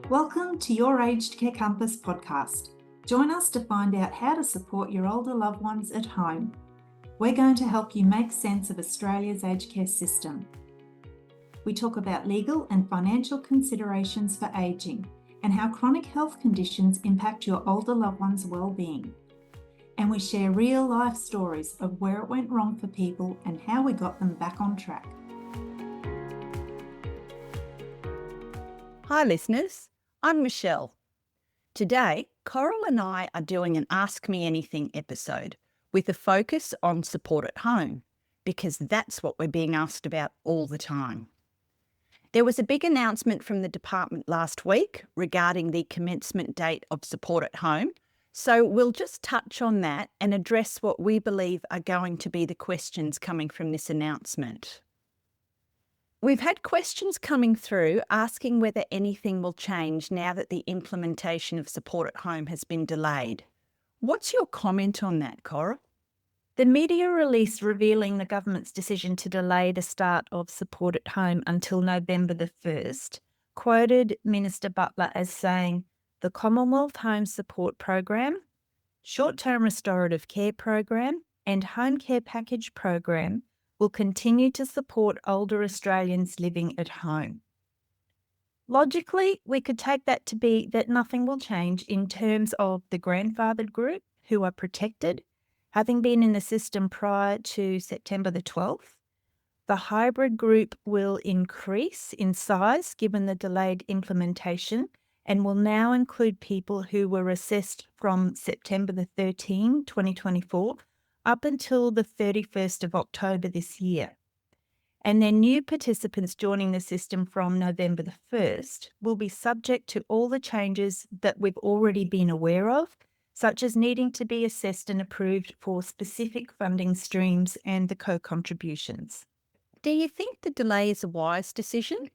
Welcome to your Aged Care Compass podcast. Join us to find out how to support your older loved ones at home. We're going to help you make sense of Australia's aged care system. We talk about legal and financial considerations for ageing and how chronic health conditions impact your older loved ones' well-being. And we share real-life stories of where it went wrong for people and how we got them back on track. Hi listeners, I'm Michelle. Today, Coral and I are doing an Ask Me Anything episode with a focus on support at home, because that's what we're being asked about all the time. There was a big announcement from the department last week regarding the commencement date of support at home, so we'll just touch on that and address what we believe are going to be the questions coming from this announcement. We've had questions coming through asking whether anything will change now that the implementation of support at home has been delayed. What's your comment on that, Cora? The media release revealing the government's decision to delay the start of support at home until November the 1st quoted Minister Butler as saying, "The Commonwealth Home Support Program, Short-Term Restorative Care Program and Home Care Package Program will continue to support older Australians living at home." Logically, we could take that to be that nothing will change in terms of the grandfathered group who are protected, having been in the system prior to September the 12th. The hybrid group will increase in size given the delayed implementation and will now include people who were assessed from September the 13th, 2024, up until the 31st of October this year. And then new participants joining the system from November the 1st will be subject to all the changes that we've already been aware of, such as needing to be assessed and approved for specific funding streams and the co-contributions. Do you think the delay is a wise decision?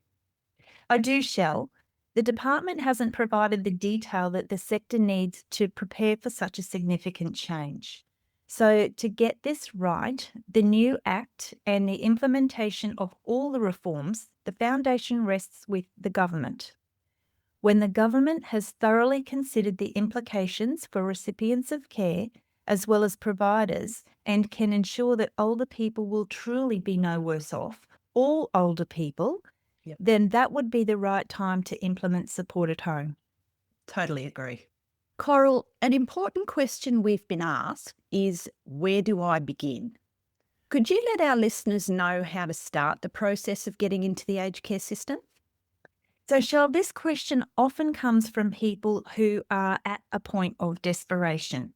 I do, Shell. The department hasn't provided the detail that the sector needs to prepare for such a significant change. So to get this right, the new Act and the implementation of all the reforms, the foundation rests with the government. When the government has thoroughly considered the implications for recipients of care as well as providers and can ensure that older people will truly be no worse off, all older people, then that would be the right time to implement support at home. Totally agree. Coral, an important question we've been asked is, where do I begin? Could you let our listeners know how to start the process of getting into the aged care system? So, Shell, this question often comes from people who are at a point of desperation.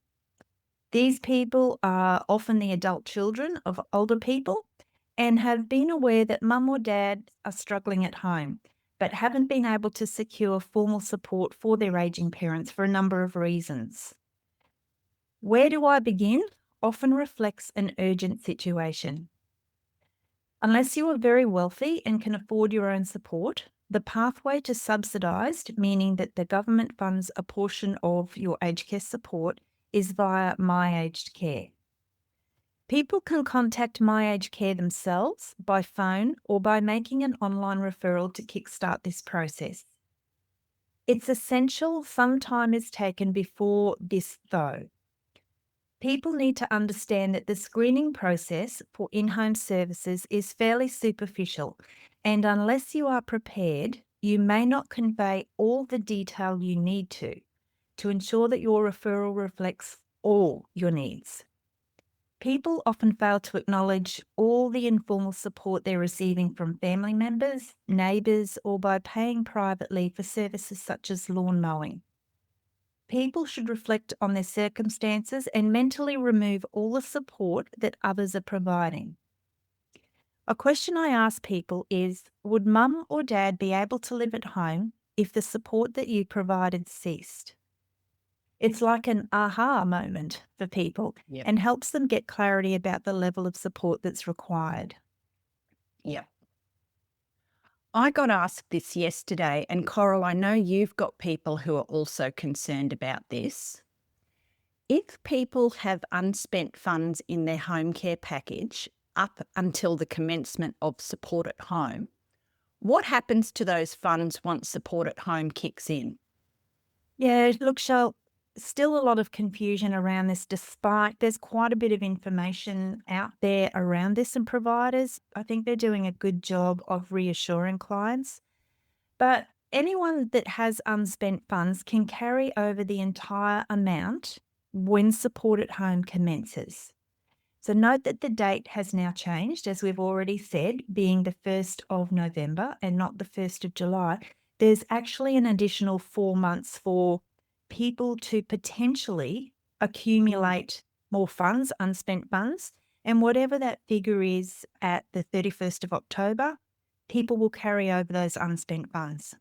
These people are often the adult children of older people and have been aware that mum or dad are struggling at home, but haven't been able to secure formal support for their ageing parents for a number of reasons. Where do I begin? Often reflects an urgent situation. Unless you are very wealthy and can afford your own support, the pathway to subsidised, meaning that the government funds a portion of your aged care support, is via My Aged Care. People can contact My Aged Care themselves by phone or by making an online referral to kickstart this process. It's essential some time is taken before this, though. People need to understand that the screening process for in-home services is fairly superficial, and unless you are prepared, you may not convey all the detail you need to ensure that your referral reflects all your needs. People often fail to acknowledge all the informal support they're receiving from family members, neighbours, or by paying privately for services such as lawn mowing. People should reflect on their circumstances and mentally remove all the support that others are providing. A question I ask people is, would mum or dad be able to live at home if the support that you provided ceased? It's like an aha moment for people and helps them get clarity about the level of support that's required. Yeah. I got asked this yesterday, and Coral, I know you've got people who are also concerned about this. If people have unspent funds in their home care package up until the commencement of support at home, What happens to those funds once support at home kicks in? Yeah, look, Shell, still a lot of confusion around this, despite there's quite a bit of information out there around this, and providers, I think they're doing a good job of reassuring clients. But anyone that has unspent funds can carry over the entire amount when support at home commences. So note that the date has now changed, as we've already said, being the 1st of November and not the 1st of July. There's actually an additional 4 months for people to potentially accumulate more funds, unspent funds. And whatever that figure is at the 31st of October, people will carry over those unspent funds.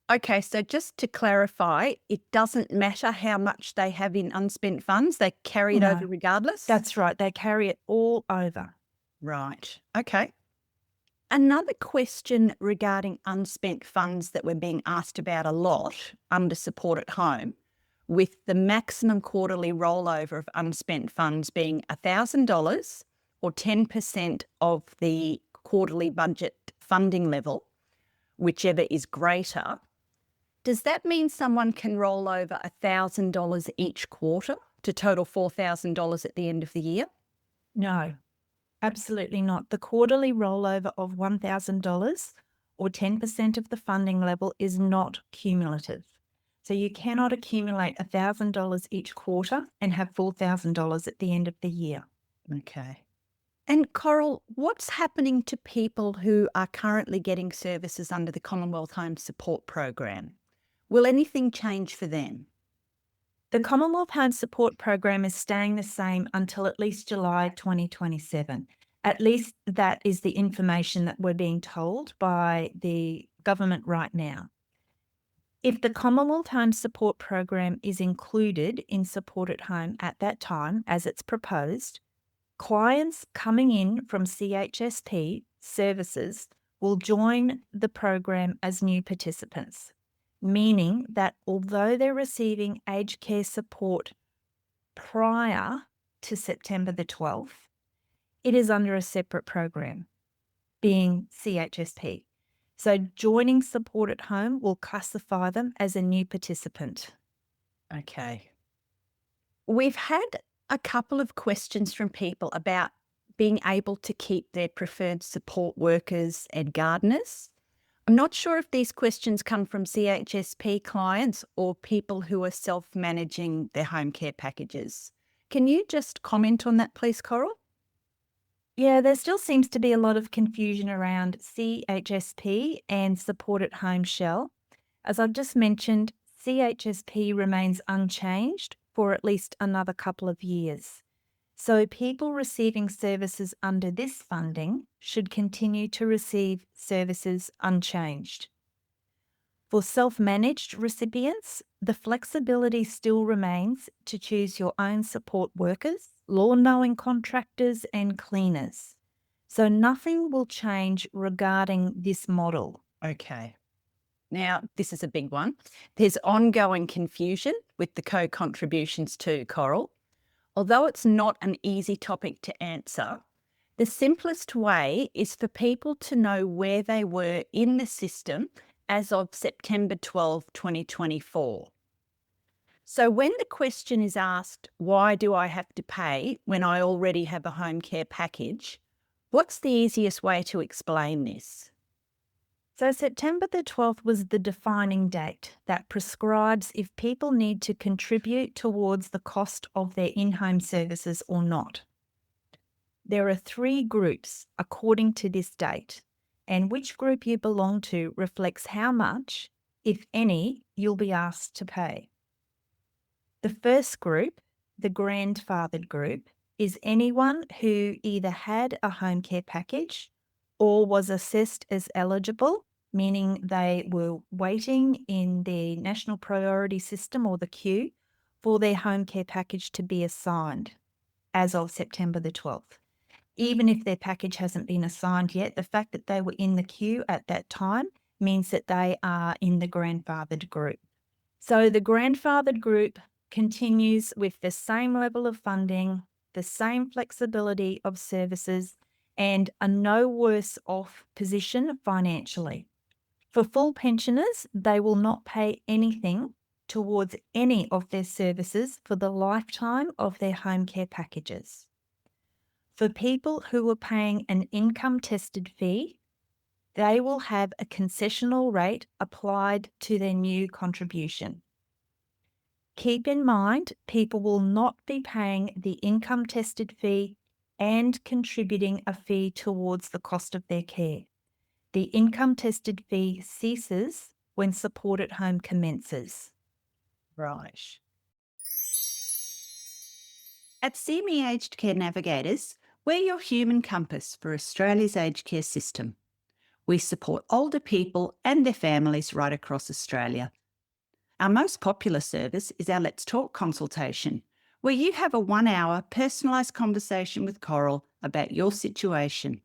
Okay, so just to clarify, it doesn't matter how much they have in unspent funds, they carry it No. over regardless? That's right. They carry it all over. Right. Okay. Another question regarding unspent funds that we're being asked about a lot under support at home, with the maximum quarterly rollover of unspent funds being $1,000 or 10% of the quarterly budget funding level, whichever is greater. Does that mean someone can roll over $1,000 each quarter to total $4,000 at the end of the year? No, absolutely not. The quarterly rollover of $1,000 or 10% of the funding level is not cumulative. So you cannot accumulate $1,000 each quarter and have $4,000 at the end of the year. Okay. And Coral, what's happening to people who are currently getting services under the Commonwealth Home Support Program? Will anything change for them? The Commonwealth Home Support Program is staying the same until at least July 2027. At least that is the information that we're being told by the government right now. If the Commonwealth Home Support Program is included in support at home at that time, as it's proposed, clients coming in from CHSP services will join the program as new participants, meaning that although they're receiving aged care support prior to September the 12th, it is under a separate program, being CHSP. So joining support at home will classify them as a new participant. Okay. We've had a couple of questions from people about being able to keep their preferred support workers and gardeners. I'm not sure if these questions come from CHSP clients or people who are self-managing their home care packages. Can you just comment on that, please, Coral? Yeah, there still seems to be a lot of confusion around CHSP and support at home shell. As I've just mentioned, CHSP remains unchanged for at least another couple of years. So people receiving services under this funding should continue to receive services unchanged. For self-managed recipients, the flexibility still remains to choose your own support workers, lawn mowing contractors and cleaners. So nothing will change regarding this model. Okay. Now, this is a big one. There's ongoing confusion with the co-contributions too, Coral. Although it's not an easy topic to answer, the simplest way is for people to know where they were in the system as of September 12, 2024. So when the question is asked, why do I have to pay when I already have a home care package? What's the easiest way to explain this? So September the 12th was the defining date that prescribes if people need to contribute towards the cost of their in-home services or not. There are 3 groups according to this date, and which group you belong to reflects how much, if any, you'll be asked to pay. The first group, the grandfathered group, is anyone who either had a home care package or was assessed as eligible, meaning they were waiting in the National Priority System or the queue for their home care package to be assigned as of September the 12th. Even if their package hasn't been assigned yet, the fact that they were in the queue at that time means that they are in the grandfathered group. So the grandfathered group continues with the same level of funding, the same flexibility of services, and a no worse off position financially. For full pensioners, they will not pay anything towards any of their services for the lifetime of their home care packages. For people who are paying an income-tested fee, they will have a concessional rate applied to their new contribution. Keep in mind, people will not be paying the income-tested fee and contributing a fee towards the cost of their care. The income-tested fee ceases when support at home commences. Right. At CME Aged Care Navigators, we're your human compass for Australia's aged care system. We support older people and their families right across Australia. Our most popular service is our Let's Talk consultation, where you have a 1-hour personalised conversation with Coral about your situation.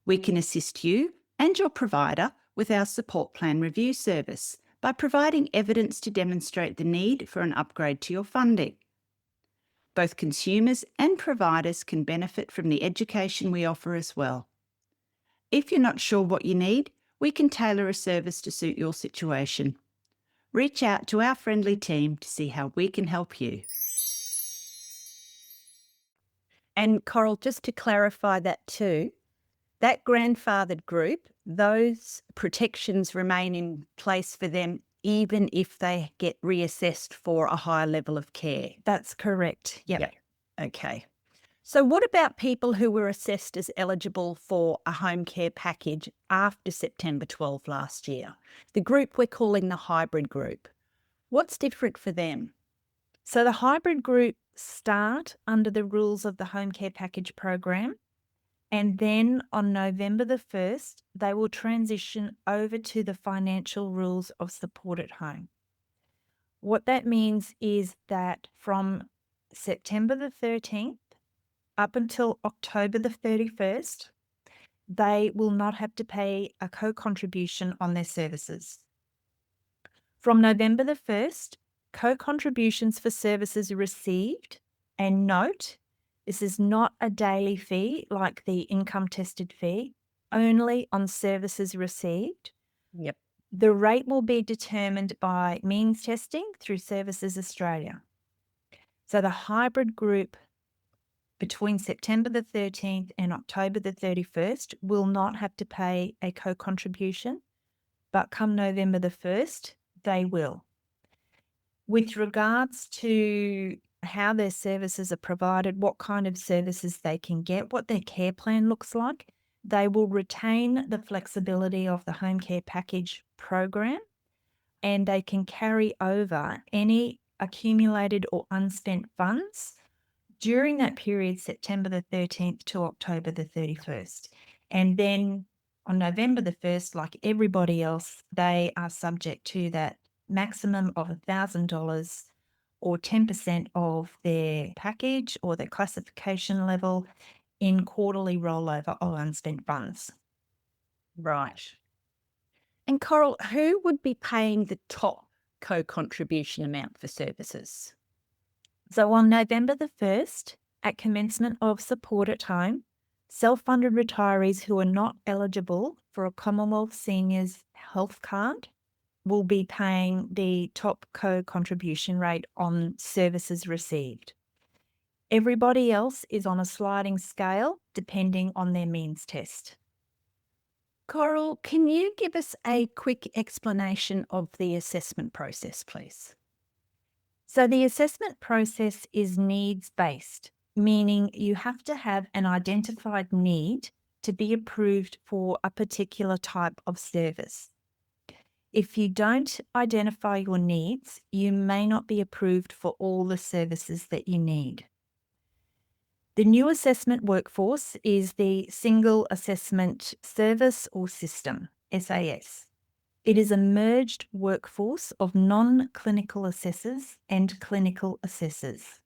We can assist you and your provider with our support plan review service by providing evidence to demonstrate the need for an upgrade to your funding. Both consumers and providers can benefit from the education we offer as well. If you're not sure what you need, we can tailor a service to suit your situation. Reach out to our friendly team to see how we can help you. And Coral, just to clarify that too, that grandfathered group, those protections remain in place for them even if they get reassessed for a higher level of care. That's correct. Yep. Yeah. Okay. So what about people who were assessed as eligible for a home care package after September 12 last year? The group we're calling the hybrid group. What's different for them? So the hybrid group start under the rules of the home care package program, and then on November the 1st, they will transition over to the financial rules of support at home. What that means is that from September the 13th up until October the 31st, they will not have to pay a co-contribution on their services. From November the 1st, co-contributions for services received, and note, this is not a daily fee like the income-tested fee, only on services received. Yep. The rate will be determined by means testing through Services Australia. So the hybrid group between September the 13th and October the 31st will not have to pay a co-contribution, but come November the 1st, they will. With regards to how their services are provided, what kind of services they can get, what their care plan looks like, they will retain the flexibility of the home care package program, and they can carry over any accumulated or unspent funds during that period, September the 13th to October the 31st. And then on November the 1st, like everybody else, they are subject to that maximum of $1,000 or 10% of their package or their classification level in quarterly rollover of unspent funds. Right. And Coral, who would be paying the top co-contribution amount for services? So on November the 1st, at commencement of support at home, self-funded retirees who are not eligible for a Commonwealth Seniors Health Card will be paying the top co-contribution rate on services received. Everybody else is on a sliding scale depending on their means test. Coral, can you give us a quick explanation of the assessment process, please? So the assessment process is needs-based, meaning you have to have an identified need to be approved for a particular type of service. If you don't identify your needs, you may not be approved for all the services that you need. The new assessment workforce is the Single Assessment Service or System, SaH. It is a merged workforce of non-clinical assessors and clinical assessors.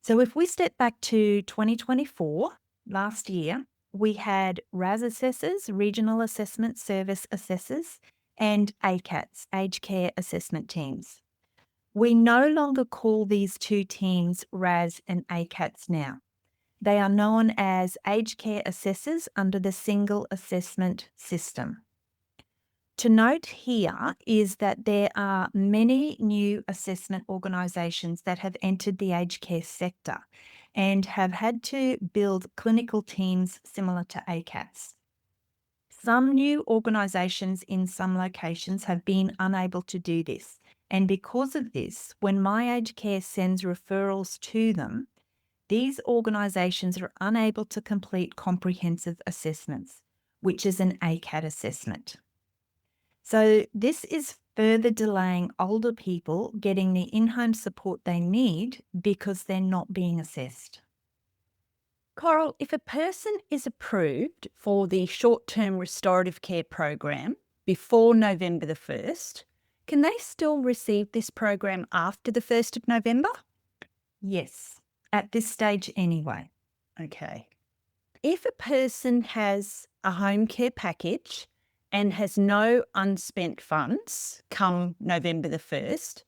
So if we step back to 2024, last year, we had RAS assessors, Regional Assessment Service Assessors, and ACATs, Aged Care Assessment Teams. We no longer call these two teams RAS and ACATs now. They are known as aged care assessors under the single assessment system. To note here is that there are many new assessment organisations that have entered the aged care sector and have had to build clinical teams similar to ACATs. Some new organisations in some locations have been unable to do this, and because of this, when My Aged Care sends referrals to them, these organisations are unable to complete comprehensive assessments, which is an ACAT assessment. So this is further delaying older people getting the in-home support they need because they're not being assessed. Coral, if a person is approved for the short-term restorative care program before November the 1st, can they still receive this program after the 1st of November? Yes, at this stage anyway. Okay. If a person has a home care package and has no unspent funds come November the 1st,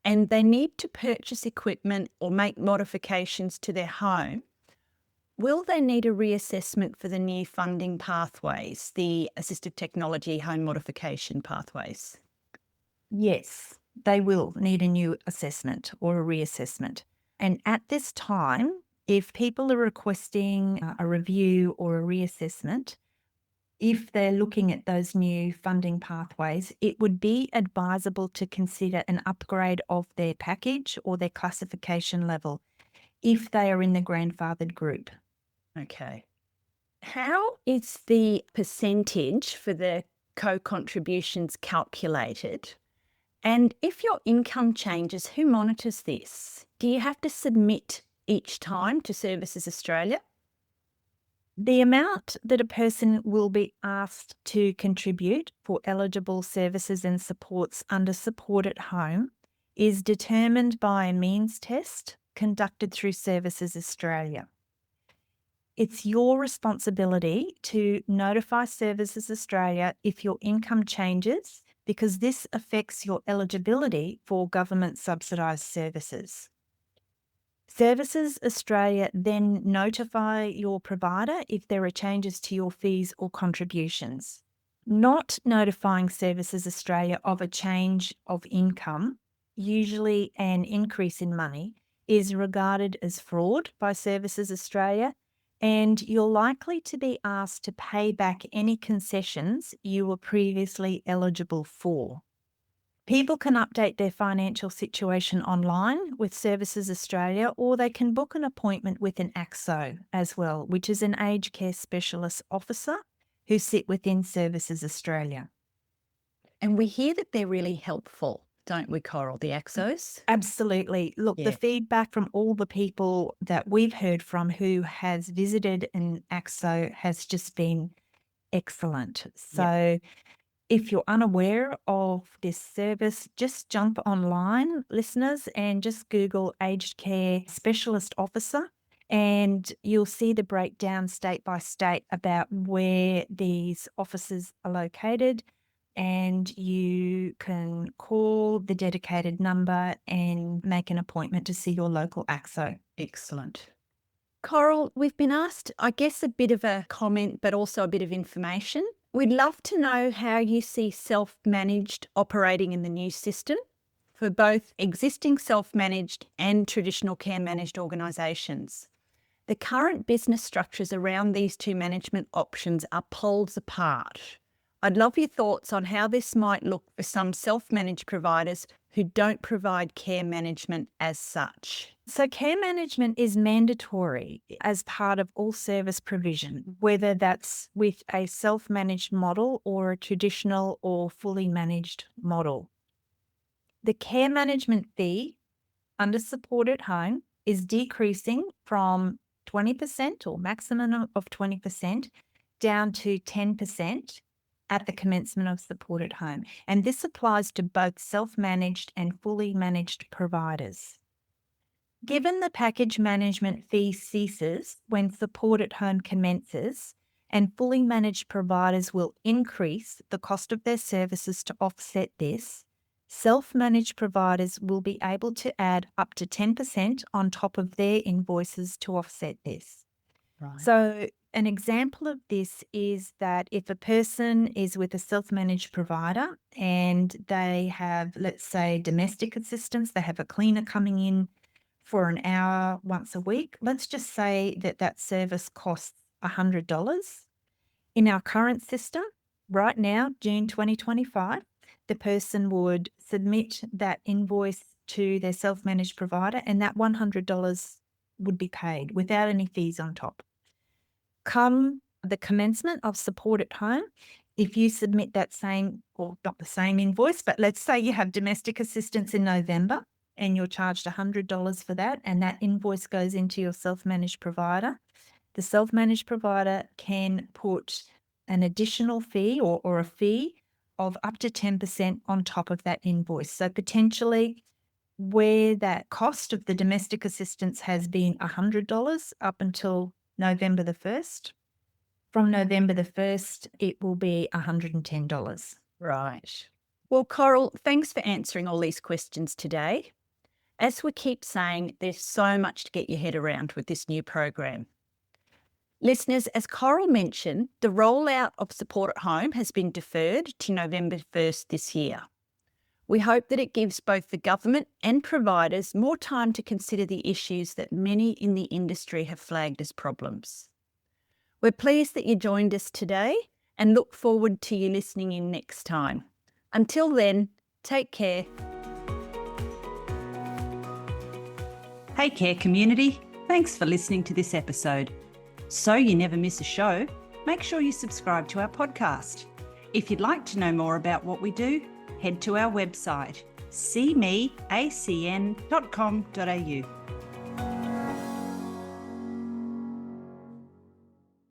and they need to purchase equipment or make modifications to their home, will they need a reassessment for the new funding pathways, the assistive technology home modification pathways? Yes, they will need a new assessment or a reassessment. And at this time, if people are requesting a review or a reassessment, if they're looking at those new funding pathways, it would be advisable to consider an upgrade of their package or their classification level if they are in the grandfathered group. Okay. How is the percentage for the co-contributions calculated? And if your income changes, who monitors this? Do you have to submit each time to Services Australia? The amount that a person will be asked to contribute for eligible services and supports under Support at Home is determined by a means test conducted through Services Australia. It's your responsibility to notify Services Australia if your income changes, because this affects your eligibility for government subsidised services. Services Australia then notify your provider if there are changes to your fees or contributions. Not notifying Services Australia of a change of income, usually an increase in money, is regarded as fraud by Services Australia, and you're likely to be asked to pay back any concessions you were previously eligible for. People can update their financial situation online with Services Australia, or they can book an appointment with an ACSO as well, which is an aged care specialist officer who sit within Services Australia. And we hear that they're really helpful, don't we, Coral, the ACSOs? Absolutely. Look, Yeah. the feedback from all the people that we've heard from who has visited an ACSO has just been excellent. So if you're unaware of this service, just jump online, listeners, and just Google Aged Care Specialist Officer, and you'll see the breakdown state by state about where these offices are located, and you can call the dedicated number and make an appointment to see your local ACSO. Excellent. Coral, we've been asked, I guess, a bit of a comment, but also a bit of information. We'd love to know how you see self-managed operating in the new system for both existing self-managed and traditional care-managed organisations. The current business structures around these two management options are poles apart. I'd love your thoughts on how this might look for some self-managed providers who don't provide care management as such. So care management is mandatory as part of all service provision, whether that's with a self-managed model or a traditional or fully managed model. The care management fee under Support at Home is decreasing from 20% or maximum of 20% down to 10% at the commencement of Support at Home. And this applies to both self-managed and fully managed providers. Given the package management fee ceases when Support at Home commences, and fully managed providers will increase the cost of their services to offset this, self-managed providers will be able to add up to 10% on top of their invoices to offset this. Right. So an example of this is that if a person is with a self-managed provider and they have, let's say, domestic assistance, they have a cleaner coming in for an hour once a week, let's just say that that service costs $100. In our current system, right now, June 2025, the person would submit that invoice to their self-managed provider and that $100 would be paid without any fees on top. Come the commencement of support at home, if you submit that same, or not the same invoice, but let's say you have domestic assistance in November and you're charged $100 for that, and that invoice goes into your self-managed provider, the self-managed provider can put an additional fee or a fee of up to 10% on top of that invoice. So potentially where that cost of the domestic assistance has been $100 up until November the 1st, from November the 1st, it will be $110. Right. Well, Coral, thanks for answering all these questions today. As we keep saying, there's so much to get your head around with this new program. Listeners, as Coral mentioned, the rollout of support at home has been deferred to November 1st this year. We hope that it gives both the government and providers more time to consider the issues that many in the industry have flagged as problems. We're pleased that you joined us today and look forward to you listening in next time. Until then, take care. Hey Care community, thanks for listening to this episode. So you never miss a show, make sure you subscribe to our podcast. If you'd like to know more about what we do, head to our website, cmeacn.com.au.